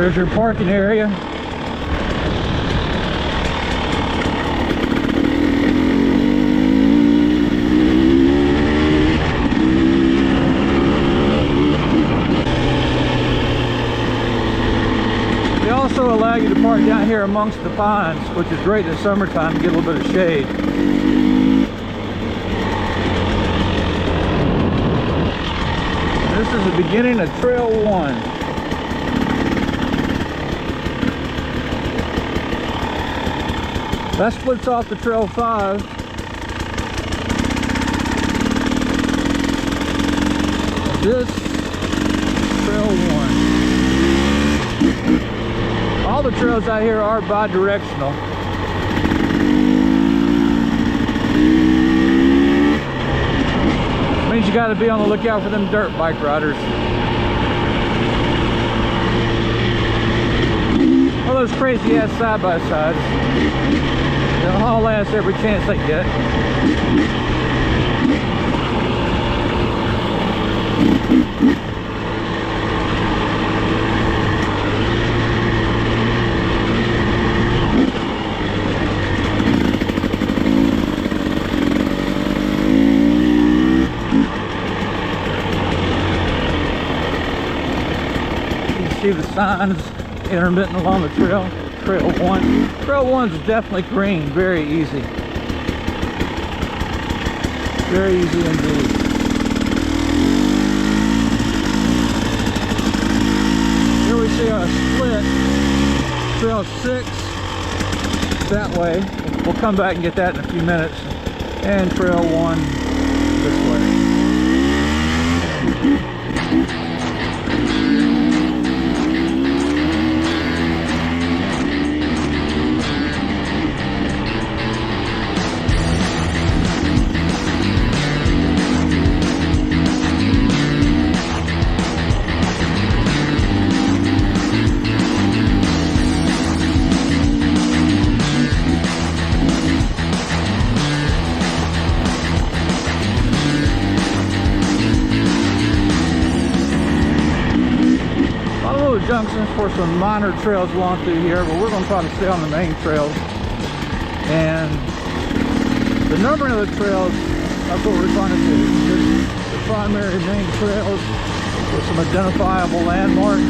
There's your parking area. They also allow you to park down here amongst the pines, which is great in the summertime to get a little bit of shade. This is the beginning of Trail 1. That splits off to Trail 5. This is Trail 1. All the trails out here are bi-directional. Means you got to be on the lookout for them dirt bike riders. All those crazy ass side-by-sides. They'll haul ass every chance they get. You can see the signs intermittent along the trail. Trail 1. Trail 1's definitely green, very easy. Very easy indeed. Here we see a split. Trail 6 that way. We'll come back and get that in a few minutes. And Trail 1 this way. Junctions for some minor trails along through here, but we're going to try to stay on the main trails. And the numbering of the trails, that's what we're trying to do. Just the primary main trails with some identifiable landmarks.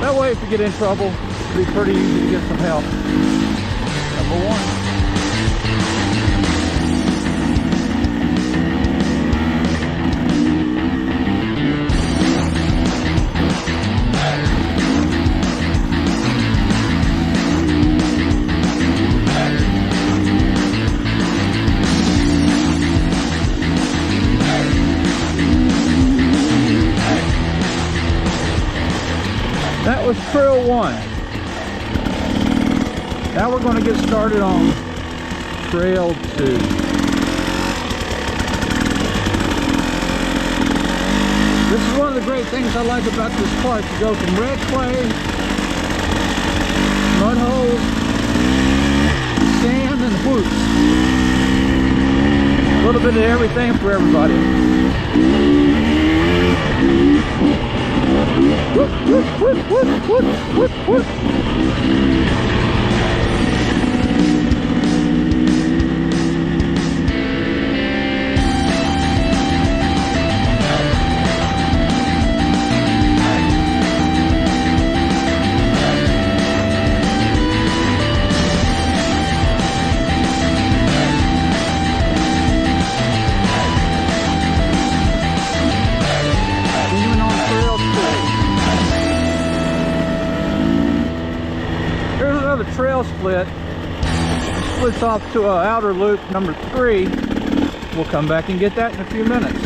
That way, if you get in trouble, it'll be pretty easy to get some help. Number 1. That was Trail 1. Now we're going to get started on Trail 2. This is one of the great things I like about this park. You go from red clay, mud holes, sand, and whoops. A little bit of everything for everybody. Whoop, whoop, whoop, whoop, whoop, whoop, whoop. Trail split. It splits off to an outer loop number 3. We'll come back and get that in a few minutes.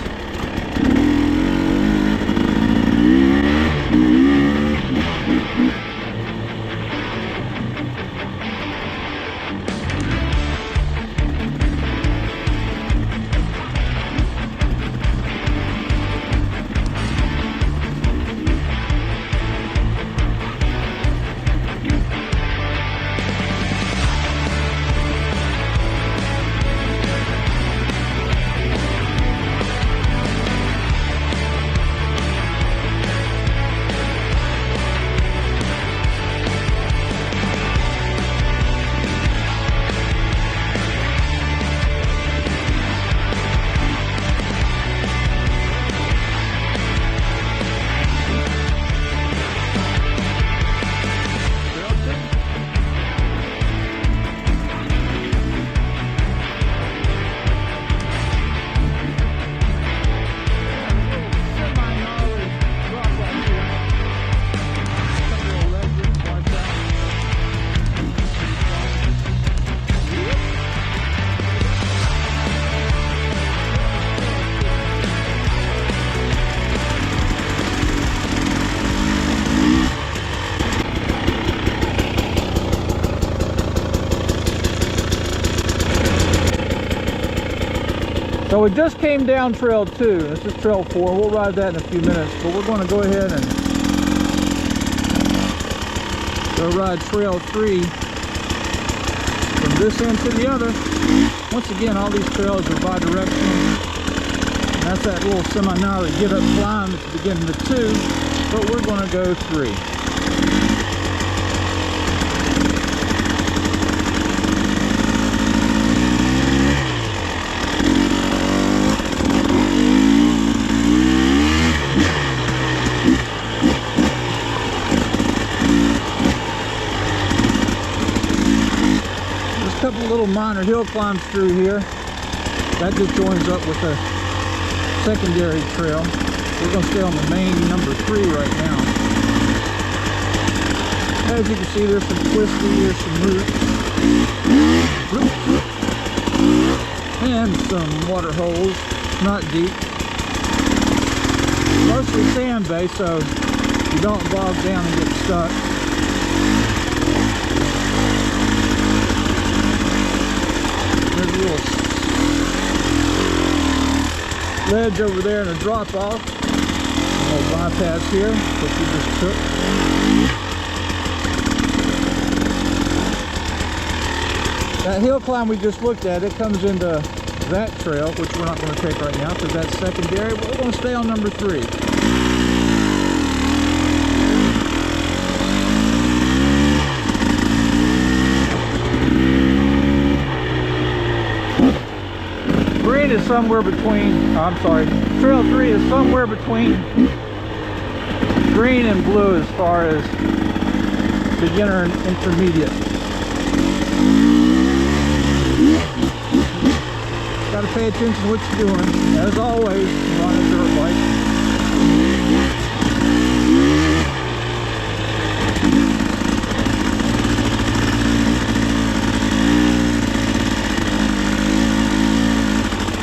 So we just came down trail 2. This is trail 4. We'll ride that in a few minutes, but we're going to go ahead and go ride trail 3 from this end to the other. Once again, all these trails are bi-directional. And that's that little semi-gnarly get-up climb at the beginning of 2, but we're going to go 3. Couple little minor hill climbs through here. That just joins up with a secondary trail. We're going to stay on the main number 3 right now. As you can see, there's some twisty, there's some roots, and some water holes, not deep. Mostly sand based, so you don't bog down and get stuck. Little ledge over there and a drop off. Little bypass here, which we just took. That hill climb we just looked at, it comes into that trail, which we're not going to take right now because that's secondary, but we're going to stay on number 3. Green is somewhere between, trail 3 is somewhere between green and blue as far as beginner and intermediate. Got to pay attention to what you're doing. As always, you're on a dirt bike.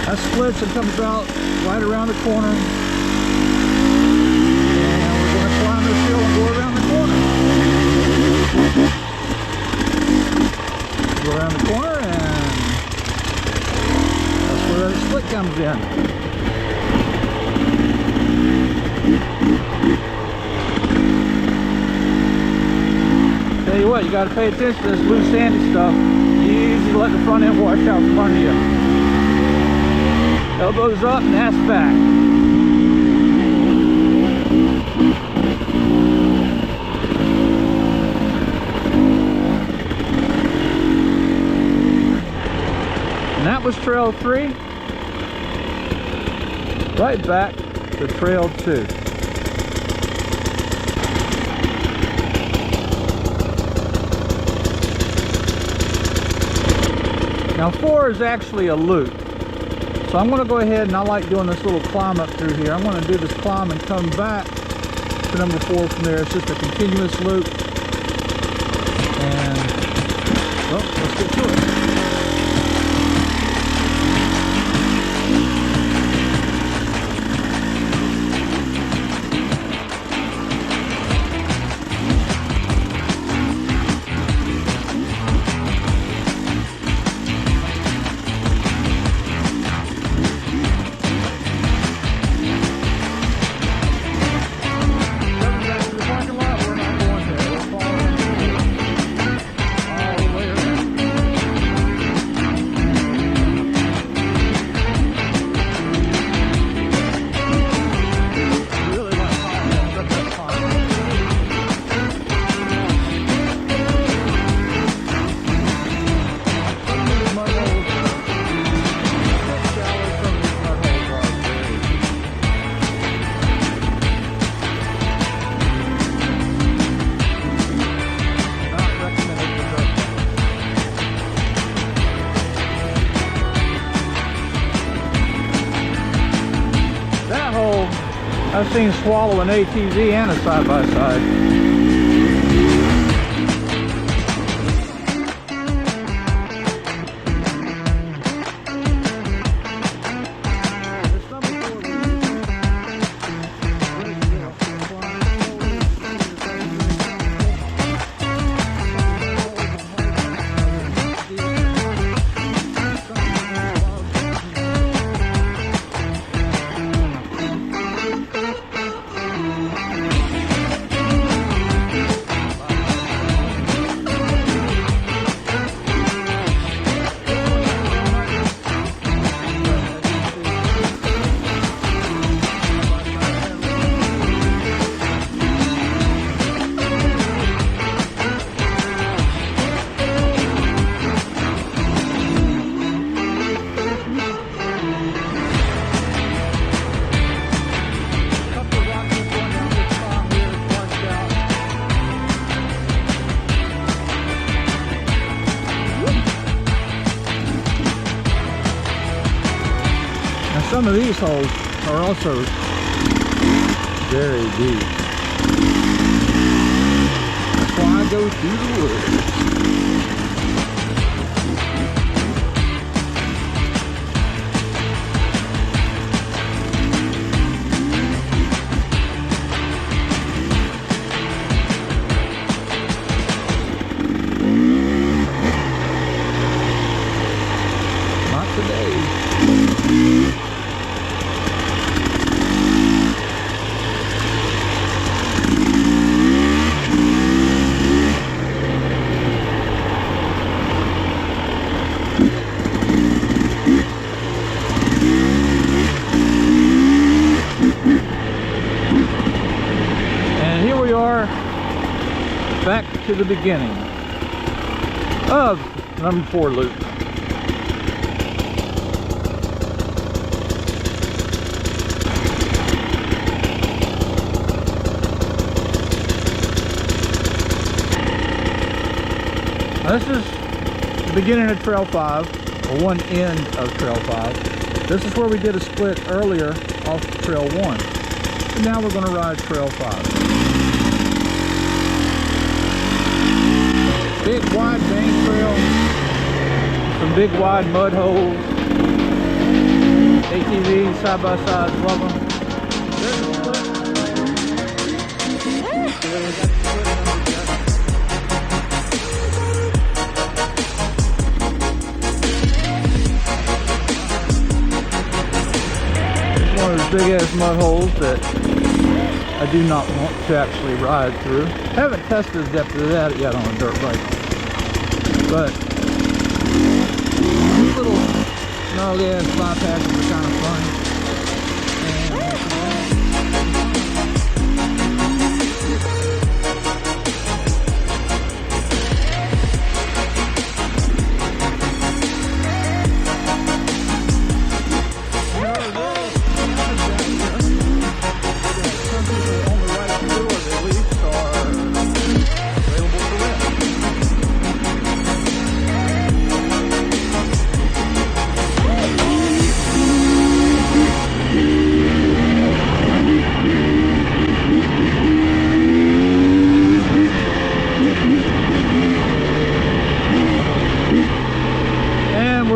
That splits and comes out right around the corner. And we're going to climb this hill and go around the corner. Go around the corner and that's where that split comes in. Tell you what, you got to pay attention to this loose sandy stuff. You usually let the front end wash out from under you. Elbows up and ass back. And that was trail 3. Right back to trail 2. Now 4 is actually a loop. So I'm going to go ahead, and I like doing this little climb up through here. I'm going to do this climb and come back to number 4 from there. It's just a continuous loop. And, well, let's get to it. I've seen swallow an ATV and a side-by-side. Some of these holes are also very deep. That's why I go through the woods. Back to the beginning of number 4 loop. Now this is the beginning of Trail 5, or one end of Trail 5. This is where we did a split earlier off Trail 1. And now we're going to ride Trail 5. Big wide bank trail, some big wide mud holes, ATVs side by side, love them. There's a split. It's one of those big ass mud holes that I do not want to actually ride through. Haven't tested the depth of that yet on a dirt bike. But these little snug ass bypasses are kind of fun.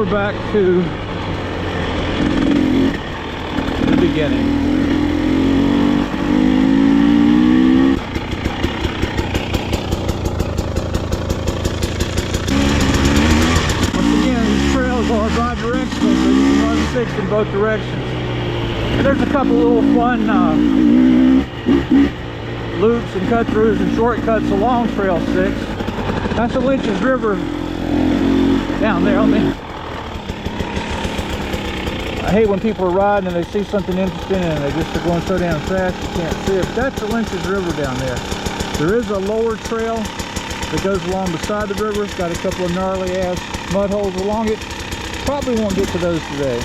Back to the beginning. Once again, these trails are bi-directional, so you can run 6 in both directions. And there's a couple little fun loops and cut-throughs and shortcuts along Trail 6. That's the Lynch's River down there on the... I hate when people are riding and they see something interesting and they just are going so damn fast you can't see it. But that's the Lynch's River down there. There is a lower trail that goes along beside the river. It's got a couple of gnarly ass mud holes along it. Probably won't get to those today.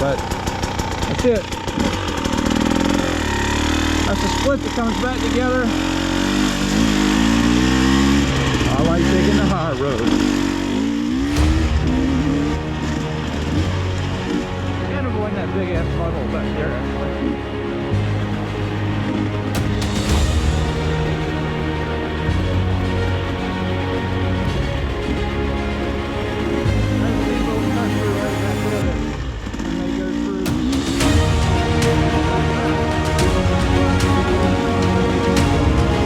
But that's it. That's a split that comes back together. I like taking the high road. That big ass mud hole back there actually. There's a big little cut through right back there and they go through. There's a 2 trails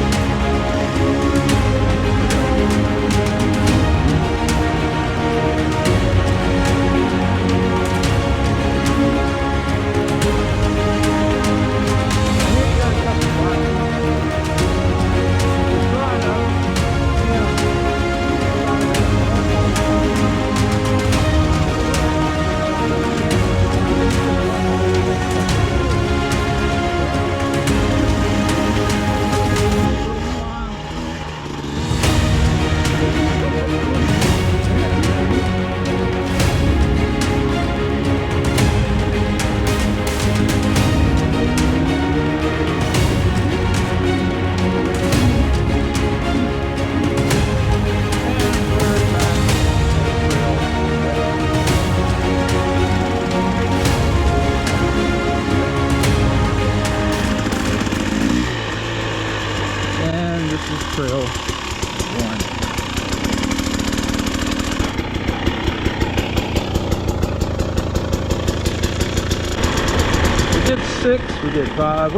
6, we did 5.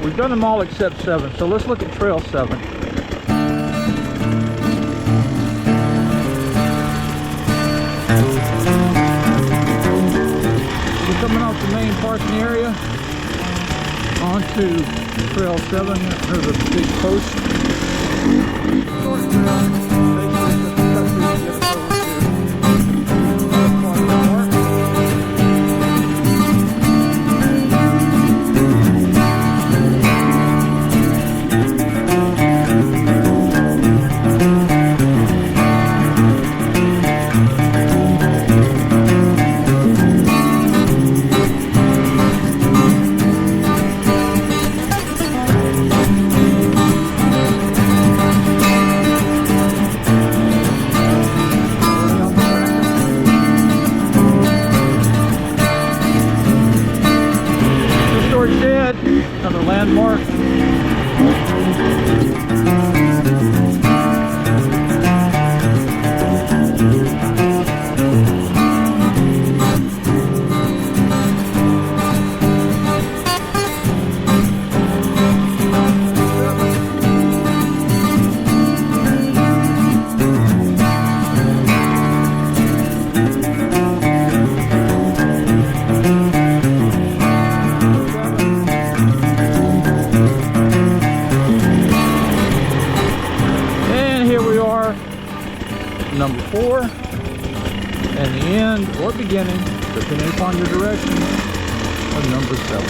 We've done them all except 7. So let's look at trail 7. We're coming off the main parking area onto trail 7. There's a big post. Short trail. Another landmark. Number 4, and the end or beginning, depending upon your direction, of number 7.